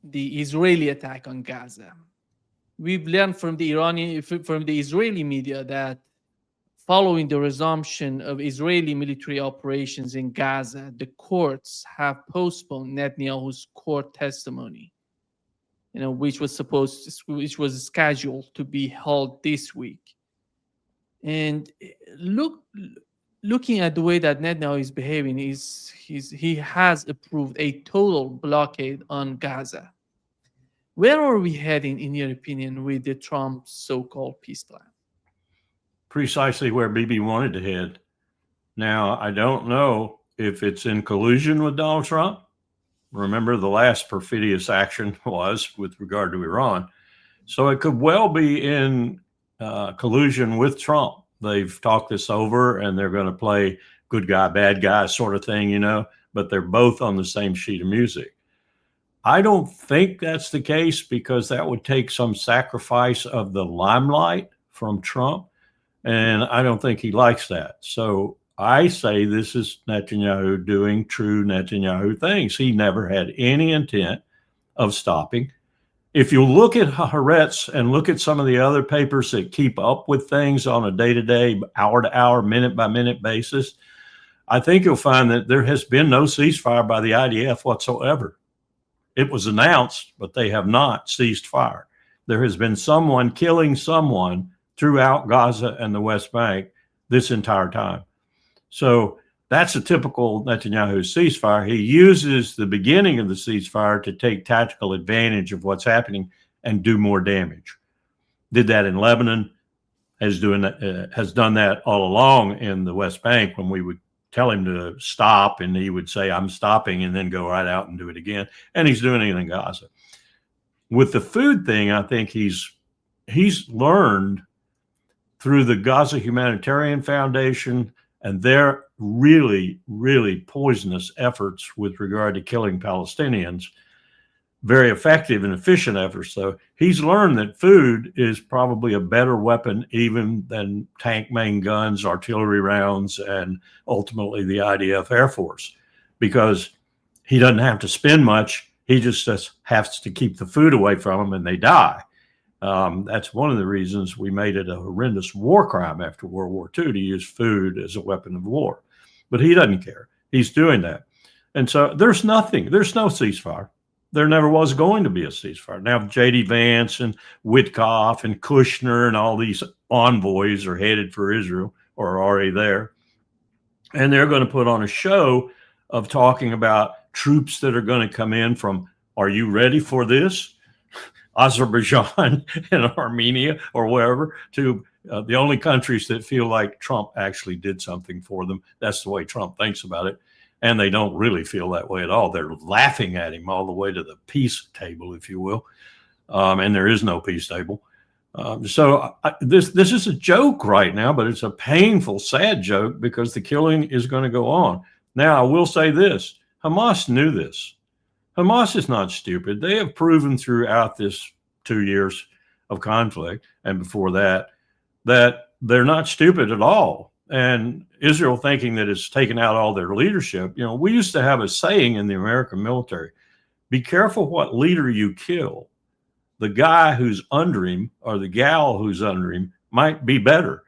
the Israeli attack on Gaza. We've learned from the Israeli media that following the resumption of Israeli military operations in Gaza, the courts have postponed Netanyahu's court testimony, which was scheduled to be held this week. And looking at the way that Netanyahu is behaving, he has approved a total blockade on Gaza. Where are we heading, in your opinion, with the Trump so-called peace plan? Precisely where Bibi wanted to head. Now, I don't know if it's in collusion with Donald Trump. Remember, the last perfidious action was with regard to Iran. So it could well be in collusion with Trump. They've talked this over and they're going to play good guy, bad guy sort of thing, but they're both on the same sheet of music. I don't think that's the case because that would take some sacrifice of the limelight from Trump. And I don't think he likes that. So I say this is Netanyahu doing true Netanyahu things. He never had any intent of stopping. If you look at Haaretz and look at some of the other papers that keep up with things on a day-to-day, hour-to-hour, minute-by-minute basis, I think you'll find that there has been no ceasefire by the IDF whatsoever. It was announced, but they have not ceased fire. There has been someone killing someone throughout Gaza and the West Bank this entire time. So that's a typical Netanyahu ceasefire. He uses the beginning of the ceasefire to take tactical advantage of what's happening and do more damage. Did that in Lebanon, has done that all along in the West Bank when we would tell him to stop and he would say, I'm stopping, and then go right out and do it again. And he's doing it in Gaza. With the food thing, I think he's learned through the Gaza Humanitarian Foundation and their really, really poisonous efforts with regard to killing Palestinians, very effective and efficient efforts. So he's learned that food is probably a better weapon even than tank main guns, artillery rounds, and ultimately the IDF Air Force, because he doesn't have to spend much. He just has to keep the food away from them and they die. That's one of the reasons we made it a horrendous war crime after World War II to use food as a weapon of war. But he doesn't care. He's doing that. And so there's no ceasefire. There never was going to be a ceasefire. Now, J.D. Vance and Witkoff and Kushner and all these envoys are headed for Israel or are already there. And they're going to put on a show of talking about troops that are going to come in from, are you ready for this? Azerbaijan and Armenia or wherever, to the only countries that feel like Trump actually did something for them. That's the way Trump thinks about it. And they don't really feel that way at all. They're laughing at him all the way to the peace table, if you will. And there is no peace table. So this is a joke right now, but it's a painful, sad joke because the killing is going to go on. Now, I will say this. Hamas knew this. Hamas is not stupid. They have proven throughout this 2 years of conflict and before that they're not stupid at all. And Israel thinking that it's taken out all their leadership. We used to have a saying in the American military, be careful what leader you kill. The guy who's under him or the gal who's under him might be better.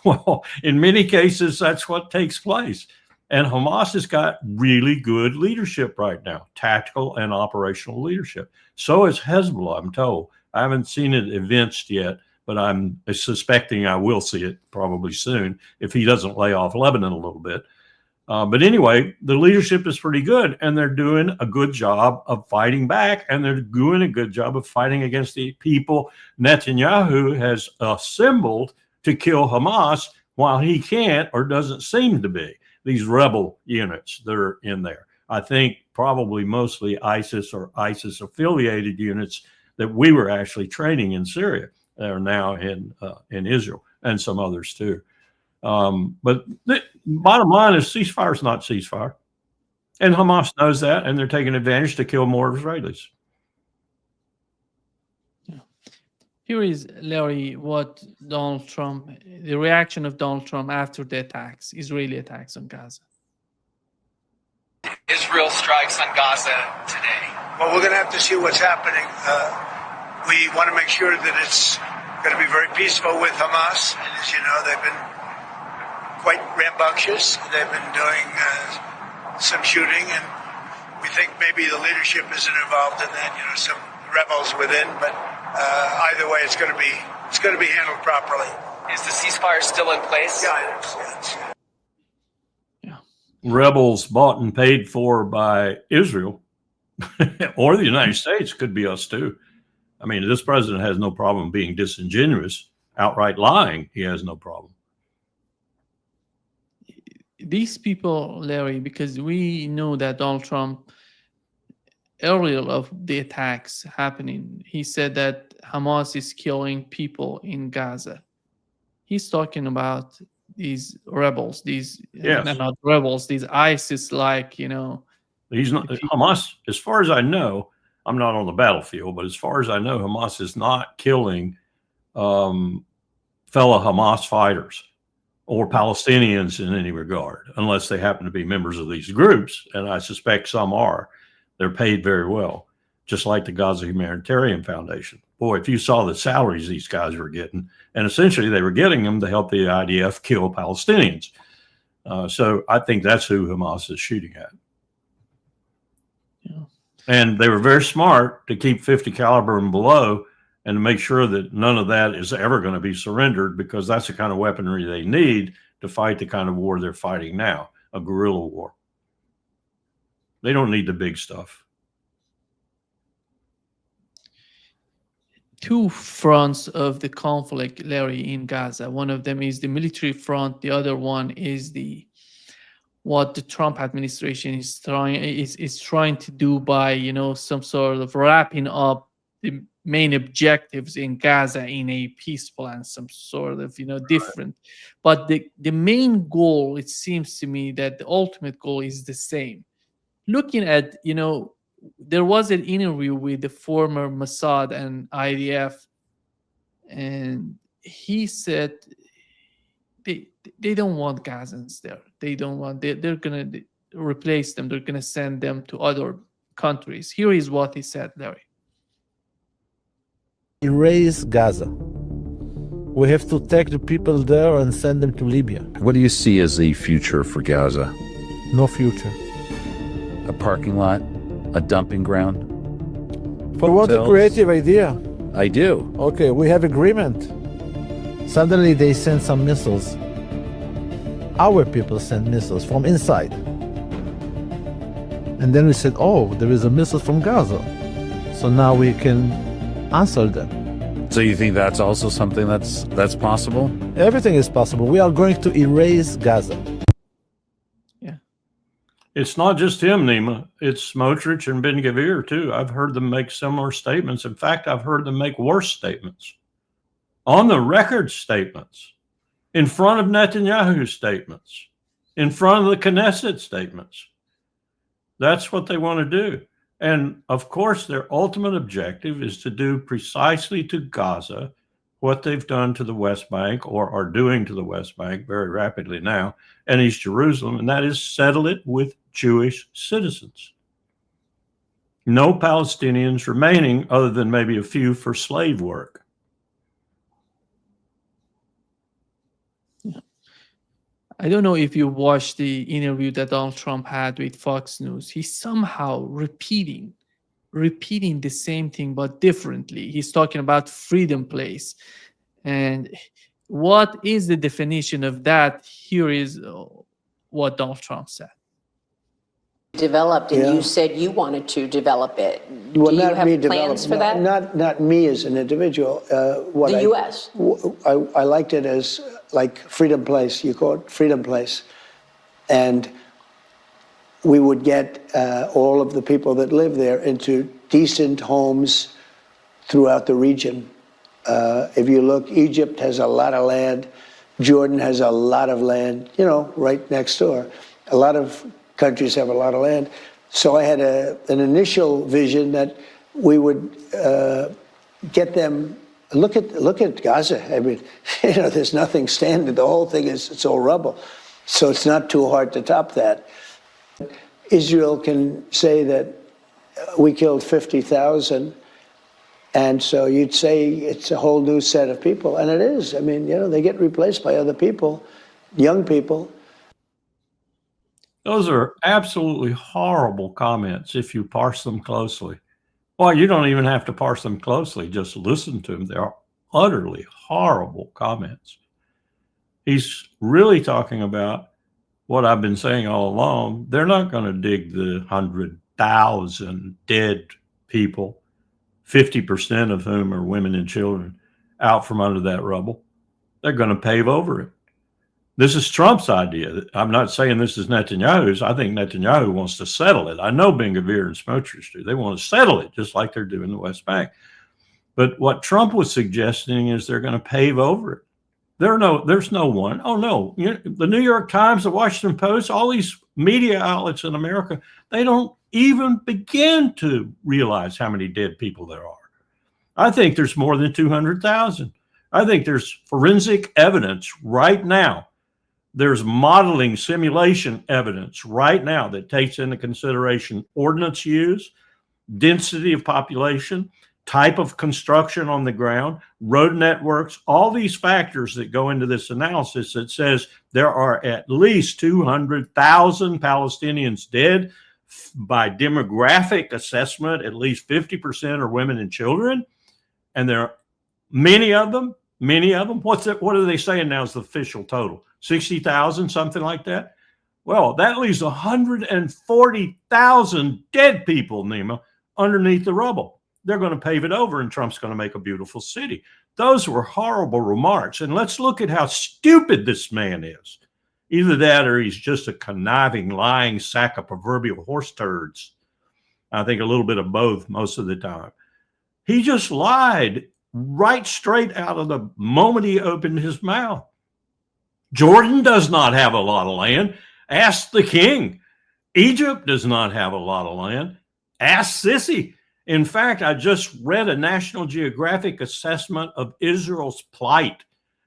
Well, in many cases, that's what takes place. And Hamas has got really good leadership right now, tactical and operational leadership. So is Hezbollah, I'm told. I haven't seen it evinced yet, but I'm suspecting I will see it probably soon if he doesn't lay off Lebanon a little bit. But anyway, the leadership is pretty good, and they're doing a good job of fighting back, and they're doing a good job of fighting against the people Netanyahu has assembled to kill Hamas while he can't or doesn't seem to be. These rebel units that are in there. I think probably mostly ISIS or ISIS-affiliated units that we were actually training in Syria. They're now in Israel and some others too. But the bottom line is ceasefire is not ceasefire. And Hamas knows that, and they're taking advantage to kill more Israelis. Here is, Larry, what the reaction of Donald Trump after the Israeli attacks on Gaza. Israel strikes on Gaza today? Well, we're going to have to see what's happening. We want to make sure that it's going to be very peaceful with Hamas. And as you know, they've been quite rambunctious. They've been doing some shooting, and we think maybe the leadership isn't involved in that. You know, some rebels within, but either way, it's going to be handled properly. Is the ceasefire still in place? Yeah, it's rebels bought and paid for by Israel or the United States, could be us too. I mean, this president has no problem being disingenuous, outright lying. He has no problem. These people, Larry, because we know that Donald Trump, earlier of the attacks happening, he said that Hamas is killing people in Gaza. He's talking about these rebels, these not rebels, these ISIS-like, you know. He's not Hamas, as far as I know. I'm not on the battlefield, but as far as I know, Hamas is not killing fellow Hamas fighters or Palestinians in any regard, unless they happen to be members of these groups, and I suspect some are. They're paid very well, just like the Gaza Humanitarian Foundation. Boy, if you saw the salaries these guys were getting, and essentially they were getting them to help the IDF kill Palestinians. So I think that's who Hamas is shooting at. Yeah. And they were very smart to keep 50 caliber and below and to make sure that none of that is ever going to be surrendered, because that's the kind of weaponry they need to fight the kind of war they're fighting now, a guerrilla war. They don't need the big stuff. Two fronts of the conflict, Larry, in Gaza. One of them is the military front. The other one is what the Trump administration is trying to do by, you know, some sort of wrapping up the main objectives in Gaza in a peace plan, some sort of, you know, different. But the main goal, it seems to me that the ultimate goal is the same. Looking at, you know, there was an interview with the former Mossad and IDF, and he said they don't want Gazans there. They don't want. They're gonna replace them. They're gonna send them to other countries. Here is what he said, Larry. Erase Gaza. We have to take the people there and send them to Libya. What do you see as the future for Gaza? No future. A parking lot? A dumping ground? For what a creative idea. I do. Okay, we have agreement. Suddenly they send some missiles. Our people send missiles from inside. And then we said, oh, there is a missile from Gaza. So now we can answer them. So you think that's also something that's possible? Everything is possible. We are going to erase Gaza. It's not just him, Nima. It's Smotrich and Ben-Gvir, too. I've heard them make similar statements. In fact, I've heard them make worse statements. On the record statements, in front of Netanyahu statements, in front of the Knesset statements. That's what they want to do. And, of course, their ultimate objective is to do precisely to Gaza what they've done to the West Bank, or are doing to the West Bank very rapidly now, and East Jerusalem, and that is settle it with Jewish citizens. No Palestinians remaining other than maybe a few for slave work. Yeah. I don't know if you watched the interview that Donald Trump had with Fox News. He's somehow repeating the same thing but differently. He's talking about freedom place. And what is the definition of that? Here is what Donald Trump said. Developed, and you said you wanted to develop it. Well, Do you not have me plans for that? Not me as an individual. What The U.S. I liked it as like Freedom Place. You call it Freedom Place, and we would get all of the people that live there into decent homes throughout the region. If you look, Egypt has a lot of land. Jordan has a lot of land, you know, right next door. A lot of countries have a lot of land. So I had an initial vision that we would get them. Look at Gaza. I mean, you know, there's nothing standing. The whole thing it's all rubble. So it's not too hard to top that. Israel can say that we killed 50,000, and so you'd say it's a whole new set of people, and it is. I mean, you know, they get replaced by other people, young people. Those are absolutely horrible comments if you parse them closely. Well, you don't even have to parse them closely. Just listen to them. They are utterly horrible comments. He's really talking about what I've been saying all along. They're not going to dig the 100,000 dead people, 50% of whom are women and children, out from under that rubble. They're going to pave over it. This is Trump's idea. I'm not saying this is Netanyahu's. I think Netanyahu wants to settle it. I know Ben-Gvir and Smotrich do. They want to settle it just like they're doing the West Bank. But what Trump was suggesting is they're going to pave over it. There's no one. Oh, no. You know, the New York Times, the Washington Post, all these media outlets in America, they don't even begin to realize how many dead people there are. I think there's more than 200,000. I think there's forensic evidence right now. There's modeling simulation evidence right now that takes into consideration ordnance use, density of population, type of construction on the ground, road networks, all these factors that go into this analysis that says there are at least 200,000 Palestinians dead. By demographic assessment, at least 50% are women and children. And there are many of them. What are they saying now is the official total? 60,000, something like that? Well, that leaves 140,000 dead people, Nima, underneath the rubble. They're going to pave it over, and Trump's going to make a beautiful city. Those were horrible remarks. And let's look at how stupid this man is. Either that or he's just a conniving, lying sack of proverbial horse turds. I think a little bit of both most of the time. He just lied right straight out of the moment he opened his mouth. Jordan does not have a lot of land. Ask the king. Egypt does not have a lot of land. Ask Sisi. In fact, I just read a National Geographic assessment of Israel's plight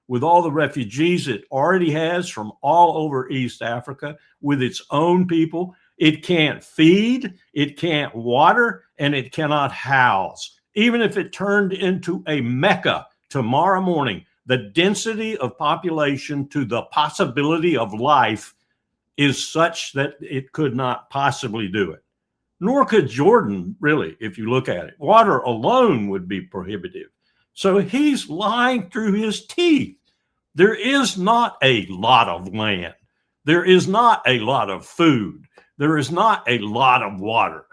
with all the refugees it already has from all over East Africa, with its own people. It can't feed, it can't water, and it cannot house. Even if it turned into a Mecca tomorrow morning, the density of population to the possibility of life is such that it could not possibly do it. Nor could Jordan, really, if you look at it. Water alone would be prohibitive. So he's lying through his teeth. There is not a lot of land. There is not a lot of food. There is not a lot of water.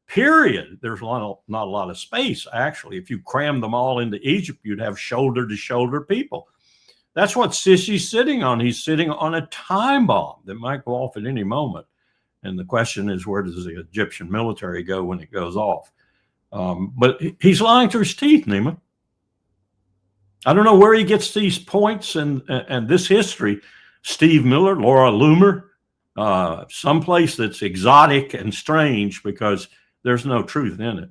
Period. There's not a lot of space, actually. If you cram them all into Egypt, you'd have shoulder-to-shoulder people. That's what Sisi's sitting on. He's sitting on a time bomb that might go off at any moment. And the question is, where does the Egyptian military go when it goes off? But he's lying through his teeth, Nima. I don't know where he gets these points and this history. Steve Miller, Laura Loomer, someplace that's exotic and strange because there's no truth in it.